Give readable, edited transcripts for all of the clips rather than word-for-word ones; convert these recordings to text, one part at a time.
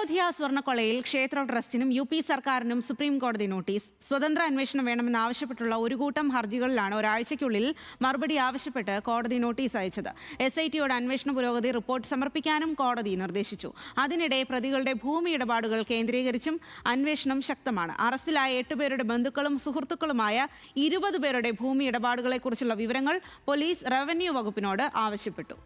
അയോധ്യ സ്വർണ്ണക്കൊള്ളയിൽ ക്ഷേത്ര ട്രസ്റ്റിനും UP സർക്കാരിനും supreme കോടതി നോട്ടീസ്. സ്വതന്ത്ര അന്വേഷണം വേണമെന്നാവശ്യപ്പെട്ടുള്ള ഒരു കൂട്ടം ഹർജികളിലാണ് ഒരാഴ്ചയ്ക്കുള്ളിൽ മറുപടി ആവശ്യപ്പെട്ട് കോടതി നോട്ടീസ് അയച്ചത്. SITയോട് അന്വേഷണ പുരോഗതി റിപ്പോർട്ട് സമർപ്പിക്കാനും കോടതി നിർദ്ദേശിച്ചു. അതിനിടെ പ്രതികളുടെ ഭൂമി ഇടപാടുകൾ കേന്ദ്രീകരിച്ചും അന്വേഷണം ശക്തമാണ്. അറസ്റ്റിലായ 8 പേരുടെ ബന്ധുക്കളും സുഹൃത്തുക്കളുമായ 20 പേരുടെ ഭൂമി ഇടപാടുകളെക്കുറിച്ചുള്ള വിവരങ്ങൾ പോലീസ് റവന്യൂ വകുപ്പിനോട് ആവശ്യപ്പെട്ടു.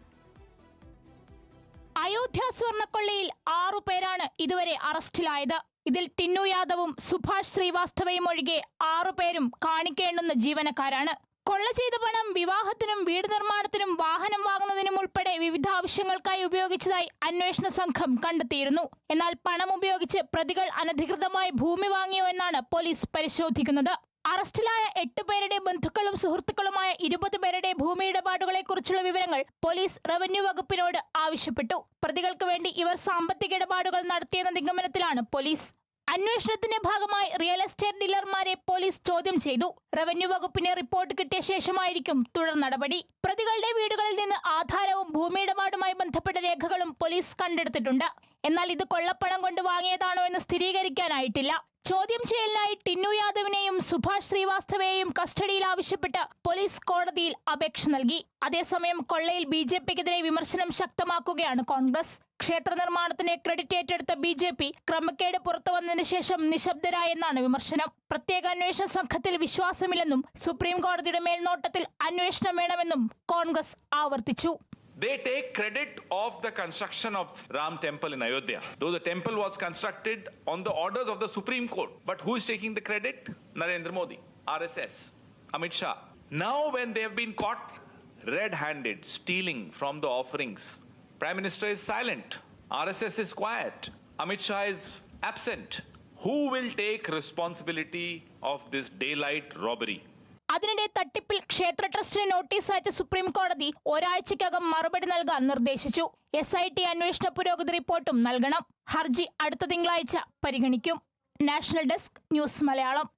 അയോധ്യ സ്വർണ്ണക്കൊള്ളയിൽ 6 പേരാണ് ഇതുവരെ അറസ്റ്റിലായത്. ഇതിൽ ടിന്നു യാദവും സുഭാഷ് ശ്രീവാസ്തവയും ഒഴികെ 6 പേരും കാണിക്കേണ്ടുന്ന ജീവനക്കാരാണ്. കൊള്ള ചെയ്ത പണം വിവാഹത്തിനും വീട് നിർമ്മാണത്തിനും വാഹനം വാങ്ങുന്നതിനും ഉൾപ്പെടെ വിവിധ ആവശ്യങ്ങൾക്കായി ഉപയോഗിച്ചതായി അന്വേഷണ സംഘം കണ്ടെത്തിയിരുന്നു. എന്നാൽ പണം ഉപയോഗിച്ച് പ്രതികൾ അനധികൃതമായി ഭൂമി വാങ്ങിയോ എന്നാണ് പോലീസ് പരിശോധിക്കുന്നത്. അറസ്റ്റിലായ 8 പേരുടെ ബന്ധുക്കളും സുഹൃത്തുക്കളുമായ 20 പേരുടെ ഭൂമി ഇടപാടുകളെ കുറിച്ചുള്ള വിവരങ്ങൾ പോലീസ് റവന്യൂ വകുപ്പിനോട് ആവശ്യപ്പെട്ടു. പ്രതികൾക്ക് വേണ്ടി ഇവർ സാമ്പത്തിക ഇടപാടുകൾ നടത്തിയെന്ന നിഗമനത്തിലാണ് പോലീസ്. അന്വേഷണത്തിന്റെ ഭാഗമായി റിയൽ എസ്റ്റേറ്റ് ഡീലർമാരെ പോലീസ് ചോദ്യം ചെയ്തു. റവന്യൂ വകുപ്പിന് റിപ്പോർട്ട് കിട്ടിയ ശേഷമായിരിക്കും തുടർ നടപടി. പ്രതികളുടെ വീടുകളിൽ നിന്ന് ആധാരവും ഭൂമി ഇടപാടുമായി ബന്ധപ്പെട്ട രേഖകളും പോലീസ് കണ്ടെടുത്തിട്ടുണ്ട്. എന്നാൽ ഇത് കൊള്ളപ്പണം കൊണ്ട് വാങ്ങിയതാണോ എന്ന് സ്ഥിരീകരിക്കാനായിട്ടില്ല. ചോദ്യം ചെയ്യലിനായി ടിന്നു യാദവിനെയും സുഭാഷ് ശ്രീവാസ്തവയെയും കസ്റ്റഡിയിൽ ആവശ്യപ്പെട്ട് പോലീസ് കോടതിയിൽ അപേക്ഷ നൽകി. അതേസമയം കൊള്ളയിൽ BJPക്കെതിരെ വിമർശനം ശക്തമാക്കുകയാണ് കോൺഗ്രസ്. ക്ഷേത്ര നിർമ്മാണത്തിന് ക്രെഡിറ്റ് ഏറ്റെടുത്ത BJP ക്രമക്കേട് പുറത്തുവന്നതിന് ശേഷം നിശബ്ദരായെന്നാണ് വിമർശനം. പ്രത്യേക അന്വേഷണ സംഘത്തിൽ വിശ്വാസമില്ലെന്നും സുപ്രീം കോടതിയുടെ മേൽനോട്ടത്തിൽ അന്വേഷണം വേണമെന്നും കോൺഗ്രസ് ആവർത്തിച്ചു. They take credit of the construction of Ram Temple in Ayodhya, though the temple was constructed on the orders of the Supreme Court. But who is taking the credit? Narendra Modi, RSS, Amit Shah. Now when they have been caught red-handed stealing from the offerings, Prime Minister is silent, RSS is quiet, Amit Shah is absent. Who will take responsibility of this daylight robbery? അതിനിടെ തട്ടിപ്പിൽ ക്ഷേത്ര ട്രസ്റ്റിന് notice അയച്ച supreme കോടതി ഒരാഴ്ചയ്ക്കകം മറുപടി നൽകാൻ നിർദ്ദേശിച്ചു. SIT അന്വേഷണ പുരോഗതി റിപ്പോർട്ടും നൽകണം. ഹർജി അടുത്ത തിങ്കളാഴ്ച പരിഗണിക്കും. National desk news Malayalam.